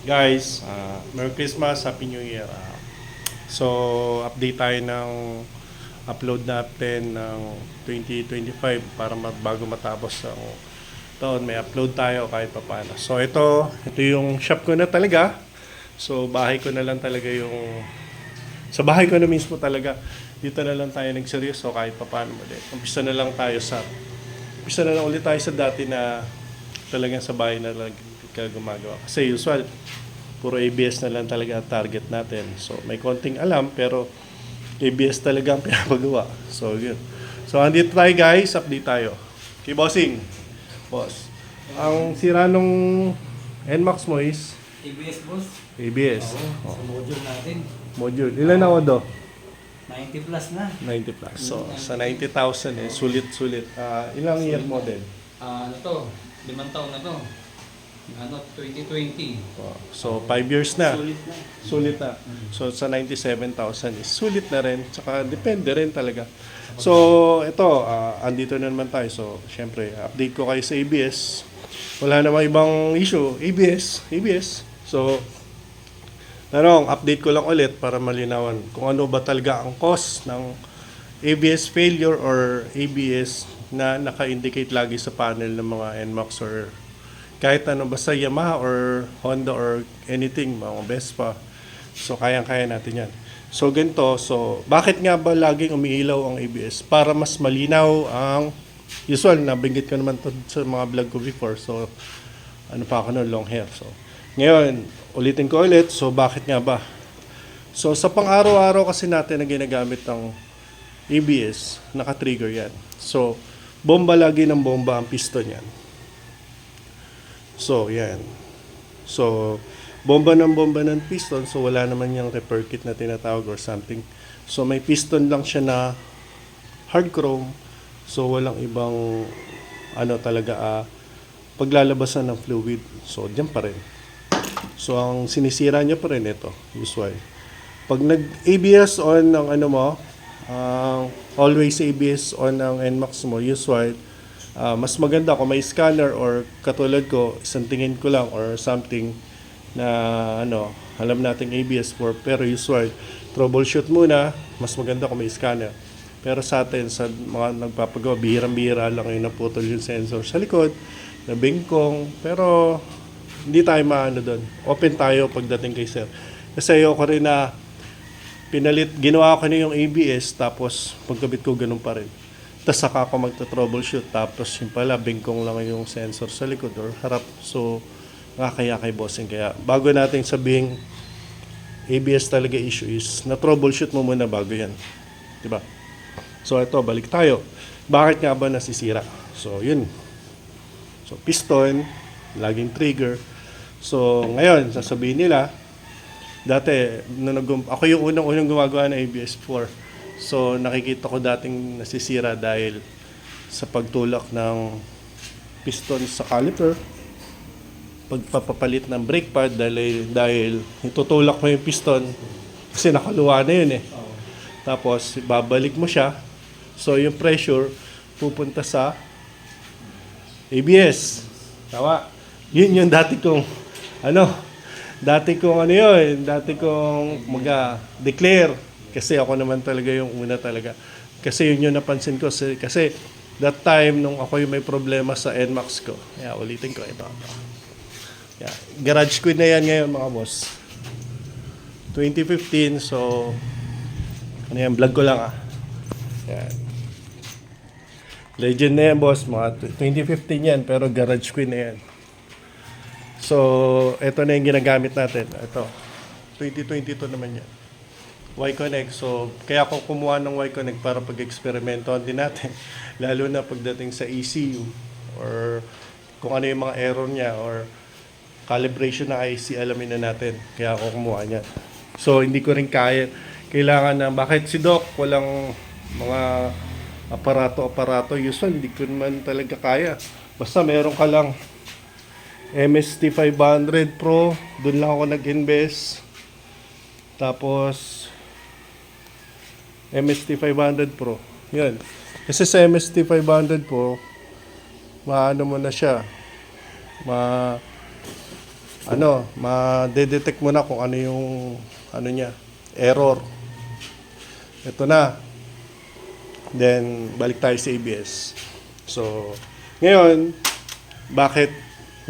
Guys, Merry Christmas, Happy New Year. So, update tayo ng upload natin ng 2025 para bago matapos ang taon, may upload tayo kahit papaano. So, ito yung shop ko na talaga. So, bahay ko na lang talaga yung sa bahay ko na mismo talaga. Dito na lang tayo nagseryoso kahit papaano ulit. Umpisa na lang ulit tayo sa dati na talagang sa bahay na lang ka gumagawa. Kasi usual, puro ABS na lang talaga ang target natin. So, may konting alam, pero ABS talaga ang pinapagawa. So, yun. So, andito tayo guys, update tayo. Okay, bossing. Boss. Ang sira nung NMAX mo is ABS boss? ABS. Oo, sa module natin. Module. Ilan ako do? 90 plus na. 90 plus. So, sa 90,000 sulit-sulit. Ilang year model? Ano to? 5 taon na to. 2020. Oh, so, 5 years na. Sulit na. Sulit na. So, sa 97,000 is sulit na rin. Tsaka, depende rin talaga. So, ito, andito na naman tayo. So, syempre, update ko kayo sa ABS. Wala namang ibang issue. ABS. So, update ko lang ulit para malinawan kung ano ba talaga ang cause ng ABS failure or ABS na naka-indicate lagi sa panel ng mga NMAX or kahit ano, basta Yamaha or Honda or anything, mga Vespa. So, kayang-kaya natin yan. So, ganito. So, bakit nga ba laging umiilaw ang ABS? Para mas malinaw ang usual, nabanggit ko naman to sa mga vlog ko before. So, ano pa ako long hair. So, ngayon, ulitin ko ulit. So, bakit nga ba? So, sa pang-araw-araw kasi natin na ginagamit ng ABS, naka-trigger yan. So, bomba lagi ng bomba ang piston yan. So, yan. So, bomba ng piston. So, wala naman yung repair kit na tinatawag or something. So, may piston lang siya na hard chrome. So, walang ibang paglalabasan ng fluid. So, diyan pa rin. So, ang sinisira niya pa rin ito, usual. Pag nag-ABS on ng always ABS on ng NMAX mo, usual, mas maganda kung may scanner or katulad ko, isang tingin ko lang or something na alam nating ABS for, pero usual, troubleshoot muna, mas maganda kung may scanner. Pero sa atin, sa mga nagpapagawa, bihirang-bihira lang yung naputol yung sensor sa likod, na bingkong, pero hindi tayo doon. Open tayo pagdating kay sir. Kasi ayoko rin na ginawa ko na yung ABS, tapos pagkabit ko ganun pa rin. Tapos saka ako magta-troubleshoot, tapos yung pala, bingkong lang yung sensor sa likod or harap. So, kaya kay bossing. Kaya bago natin sabihin ABS talaga issue is na-troubleshoot mo muna bago yan. Diba? So, ito, balik tayo. Bakit nga ba nasisira? So, yun. So, piston, laging trigger. So, ngayon, sasabihin nila, dati, ako yung unang gumagawa ng ABS4. So, nakikita ko dating nasisira dahil sa pagtulak ng piston sa caliper, pagpapalit ng brake pad dahil itutulak mo yung piston kasi nakaluwa na yun eh. Tapos, babalik mo siya. So, yung pressure pupunta sa ABS. Tama? Yun yung dati kong declare. Kasi ako naman talaga yung una talaga. Kasi yun yung napansin ko. Kasi that time nung ako yung may problema sa NMAX ko. Ulitin ko ito. Garage quit na yan ngayon mga boss. 2015, so vlog ko lang Yan. Legend na yan boss, mga 2015 yan, pero garage queen na yan. So, ito na yung ginagamit natin. Ito, 2022 naman yan. Y-Connect. So, kaya ako kumuha ng Y-Connect para pag-eksperimentohan din natin. Lalo na pagdating sa ECU or kung ano yung mga error niya or calibration ng IC, alamin na natin. Kaya ako kumuha niya. So, hindi ko rin kailangan na, bakit si Doc walang mga aparato, usual, hindi ko naman talaga kaya. Basta meron ka lang MST500 Pro, doon lang ako nag-invest. Tapos, MST500 Pro. Yan. Kasi sa MST500 Pro, maano mo na siya. ma-detect mo na kung ano yung niya, error. Ito na. Then balik tayo sa ABS. So, ngayon, bakit?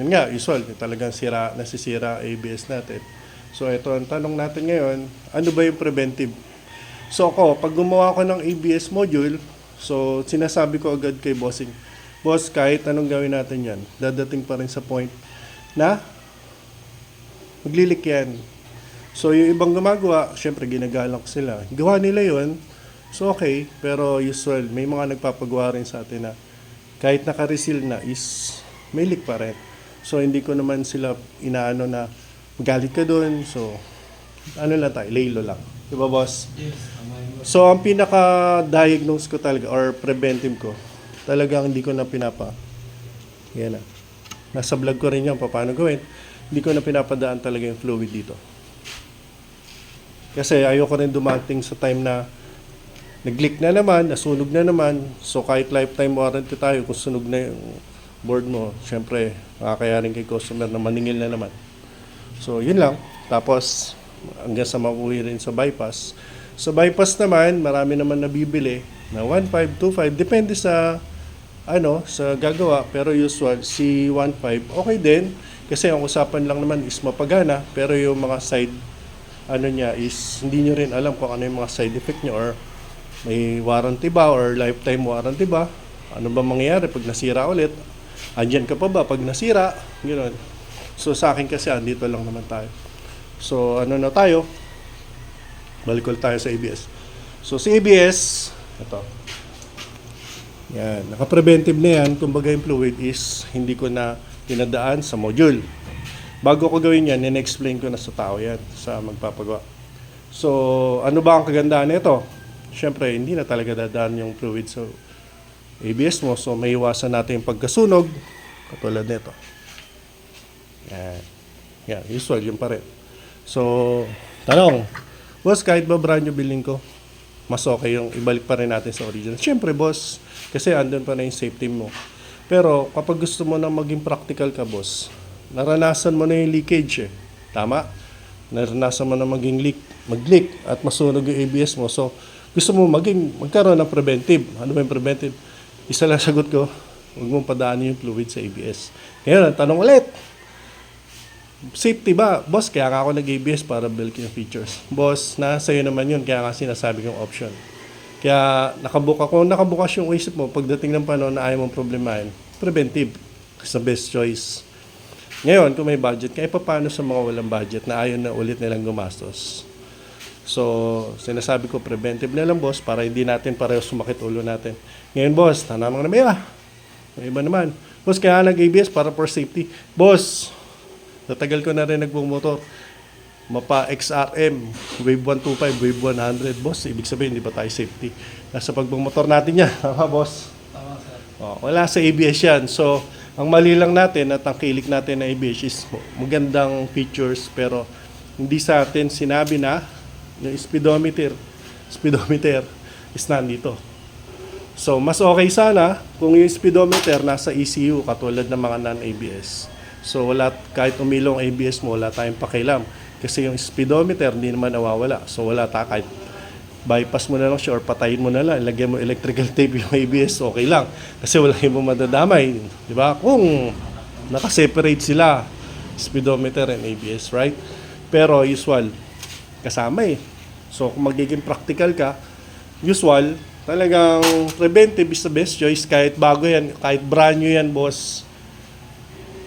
Yun nga, usual, talagang nasisira ABS natin. So, ito ang tanong natin ngayon, ano ba yung preventive? So, ako, pag gumawa ko ng ABS module, so, sinasabi ko agad kay bossing, boss, kahit anong gawin natin yan, dadating pa rin sa point na maglilik yan. So, yung ibang gumagawa, syempre, ginagalang ko sila. Gawa nila yon, so okay, pero usual, may mga nagpapagawa rin sa atin na kahit naka-reseal na is may leak pa rin. So, hindi ko naman sila inaano na magalit ka doon. So, ano lang tayo, laylo lang. Diba, boss? Yes, tama yun. So, ang pinaka-diagnose ko talaga, or preventive ko, talagang hindi ko na yan na. Nasa vlog ko rin yan, paano gawin. Hindi ko na pinapadaan talaga yung fluid dito. Kasi ayoko rin dumating sa time na nag-leak na naman, nasunog na naman. So, kahit lifetime warranty tayo, kung sunog na yung board mo, syempre, makakayarin kay customer na maningil na naman. So, yun lang. Tapos, hanggang sa makuwi rin sa bypass. Sa bypass naman, marami naman nabibili na 1.5, 2.5, depende sa sa gagawa. Pero usual, si 1.5, okay din. Kasi ang usapan lang naman is mapagana. Pero yung mga side, niya is, hindi nyo rin alam kung ano yung mga side effect nyo, or may warranty ba, or lifetime warranty ba. Ano ba mangyayari pag nasira ulit? Andyan ka pa ba pag nasira? Ganoon. So sa akin kasi andito lang naman tayo. So na tayo? Balik ulit tayo sa ABS. So si ABS, ito. Yan, naka-preventive na yan. Kumbaga yung fluid is hindi ko na tinadaan sa module. Bago ko gawin yan, in-explain ko na sa tao yan, sa magpapagawa. So ano ba ang kagandahan nito? Siyempre, hindi na talaga dadaan yung fluid sa ABS mo. So, may iwasan natin yung pagkasunog. Katulad nito. Yan. Yan. Usual, yun pa rin. So, tanong. Boss, kahit ba brand new billing ko, mas okay yung ibalik pa rin natin sa original. Siyempre, boss, kasi andun pa na yung safety mo. Pero, kapag gusto mo na maging practical ka, boss, naranasan mo na yung leakage eh. Tama? Naranasan mo na mag-leak at masunog yung ABS mo. So, gusto mo magkaroon ng preventive. Ano ba yung preventive? Isa lang sagot ko, huwag mong padaanin yung fluid sa ABS. Ngayon, tanong ulit. Safety ba? Boss, kaya nga ako nag-ABS para build yung features. Boss, nasa iyo naman yun, kaya nga sinasabi kong option. Kaya nakabukas yung isip mo, pagdating ng panahon na ayaw mong problemahin, preventive. Sa best choice. Ngayon, kung may budget, kaya paano sa mga walang budget na ayaw na ulit nilang gumastos? So, sinasabi ko preventive na lang, boss, para hindi natin pareho sumakit ulo natin. Ngayon, boss, tanamang na may iba naman. Boss, kaya nag-ABS para for safety. Boss, natagal ko na rin nagbumotor. Mapa XRM, Wave 125, Wave 100. Boss, ibig sabihin, hindi ba tayo safety? Nasa pagbumotor natin yan. Tama, boss? Tama, sir. Wala sa ABS yan. So, ang mali lang natin at ang kilik natin na ABS is magandang features, pero hindi sa atin sinabi na yung speedometer is nandito. So, mas okay sana kung yung speedometer nasa ECU katulad ng mga non-ABS. So, kahit umilong ABS mo, wala tayong pakialam. Kasi yung speedometer, hindi naman nawawala. So, wala kahit bypass mo na lang siya or patayin mo na lang, ilagyan mo electrical tape yung ABS, okay lang. Kasi wala yung madadamay. Di ba? Kung nakaseparate sila, speedometer and ABS, right? Pero usual, kasama eh. So, kung magiging practical ka, usual, talagang preventive is the best choice. Kahit bago yan, kahit brand new yan, boss.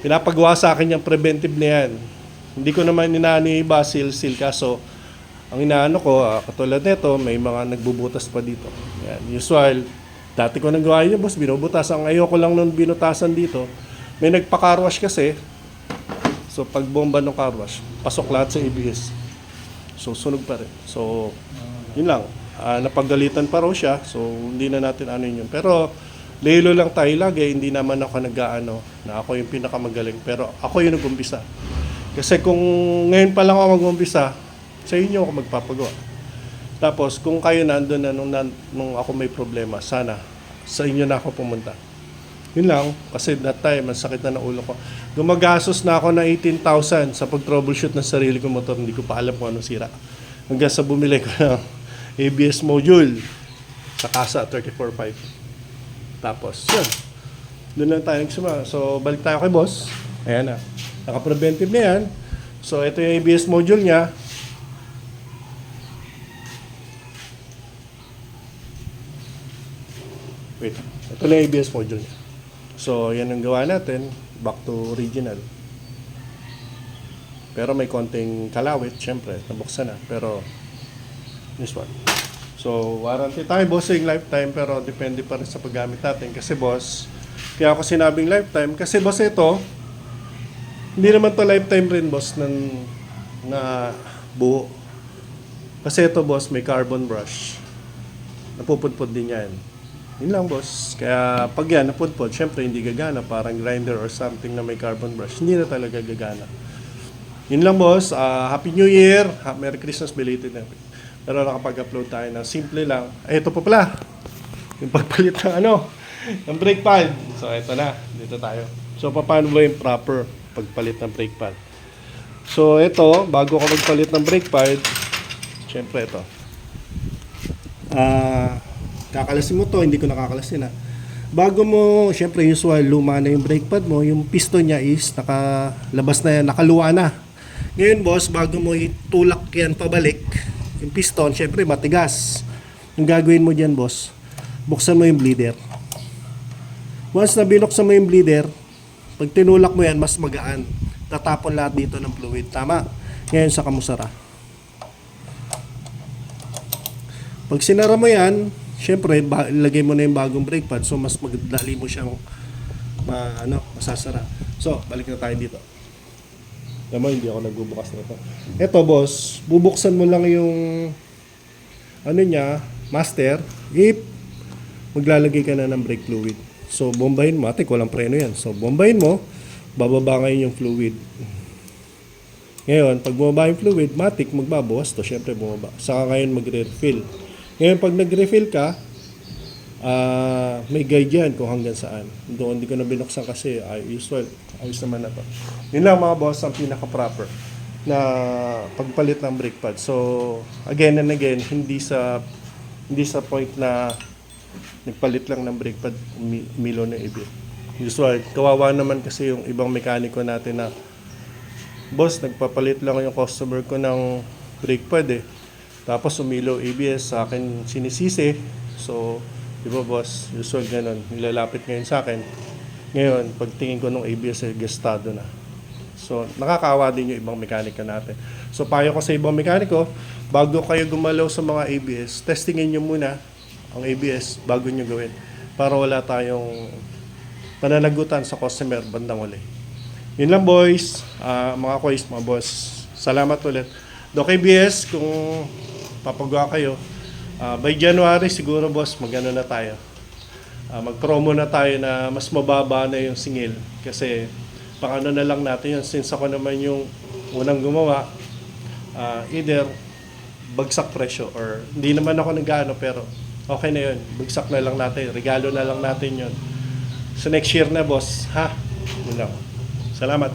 Pinapagawa sa akin yung preventive na yan. Hindi ko naman inaano yung iba, seal ka. So, ang inaano ko, katulad nito, may mga nagbubutas pa dito. Yan, usual. Dati ko nagawa yun, boss, binubutas. Ang ayoko lang nung binutasan dito, may nagpa-carwash kasi. So, pag bomba ng carwash, pasok lahat sa ABS. So, sunog pa rin. So, yun lang. Napagalitan pa raw siya. So, hindi na natin ano yun. Pero, lelo lang tayo lagi. Hindi naman ako nag-ano na ako yung pinakamagaling. Pero, ako yung nag-umpisa. Kasi kung ngayon pa lang ako mag-umpisa, sa inyo ako magpapagawa. Tapos, kung kayo nandun na nung ako may problema, sana sa inyo na ako pumunta. Yun lang, kasi that time, ang sakit na ng ulo ko. Gumagastos na ako ng 18,000 sa pag-troubleshoot ng sarili kong motor. Hindi ko pa alam kung anong sira. Hanggang sa bumili ko ng ABS module sa Casa 34.5. Tapos, yun. Doon lang tayo nagsimula. So, balik tayo kay boss. Ayan na. Naka-preventive na yan. So, ito yung ABS module niya. Wait. Ito na yung ABS module niya. So, yan ang gawa natin. Back to original. Pero may konting kalawit, syempre. Nabuksan na. Pero, this one. So, warranty tayo, bossing lifetime. Pero, depende pa rin sa paggamit natin. Kasi, boss, kaya ako sinabing lifetime. Kasi, boss, ito, hindi naman to lifetime rin, boss, na buo. Kasi ito, boss, may carbon brush. Napupudpud din yan. Yun lang, boss. Kaya pag yan, napudpud, syempre hindi gagana. Parang grinder or something na may carbon brush. Hindi na talaga gagana. Yun lang, boss. Happy New Year. Merry Christmas, belated na. Pero nakapag-upload tayo na simple lang. Ay, ito pa pala. Yung pagpalit ng brake pad. So, ito na. Dito tayo. So, paano ba yung proper pagpalit ng brake pad? So, ito, bago ko magpalit ng brake pad, syempre ito. Kakalasin mo to, hindi ko nakakalasin Bago mo, syempre usual, luma na yung brake pad mo, yung piston niya is nakalabas na yan, nakaluwa na. Ngayon boss, bago mo itulak yan pabalik, yung piston, syempre matigas. Yung gagawin mo dyan boss, buksan mo yung bleeder. Once na binuksan mo yung bleeder, pag tinulak mo yan, mas magaan. Tatapon lahat dito ng fluid. Tama? Ngayon saka mo sara. Pag sinara mo yan, syempre, ilagay mo na yung bagong brake pad. So, mas magdali mo siyang masasara. So, balik na tayo dito. Alam mo, hindi ako nagbubukas na ito. Ito, boss, bubuksan mo lang yung master, if maglalagay ka na ng brake fluid. So, bombahin mo. Atik, walang preno yan. So, bombahin mo, bababa ngayon yung fluid. Ngayon, pag bumaba yung fluid, matik, magbabawas to. Syempre, bumaba. Saka ngayon magre-refill. Ngayon, pag nag-refill ka, may guide yan kung hanggang saan. Doon, hindi ko na binuksan kasi usual. Ayos naman na to. Yun lang mga boss, ang pinaka-proper na pagpalit ng brake pad. So, again and again, hindi sa point na nagpalit lang ng brake pad, umilo na ibig. Usual, kawawa naman kasi yung ibang mekaniko natin na, boss, nagpapalit lang yung customer ko ng brake pad Tapos umilo ABS, sa akin sinisisi. So, di ba boss, usual ganun. Nilalapit ngayon sa akin. Ngayon, pagtingin ko ng ABS, gastado na. So, nakakaawa din yung ibang mekaniko natin. So, payo ko sa ibang mekaniko, bago kayo gumalaw sa mga ABS, testingin nyo muna ang ABS bago nyo gawin. Para wala tayong pananagutan sa customer bandang uli. Yun lang boys, mga kois, mga boss. Salamat ulit. Doc ABS, kung papagawa kayo, by January siguro boss, magano na tayo. Mag-promo na tayo na mas mababa na yung singil. Kasi pang ano na lang natin yun. Since ako naman yung unang gumawa, either bagsak presyo or hindi naman ako nag-ano pero okay na yun. Bagsak na lang natin. Regalo na lang natin yun. So next year na boss, ha? Yun lang. Salamat.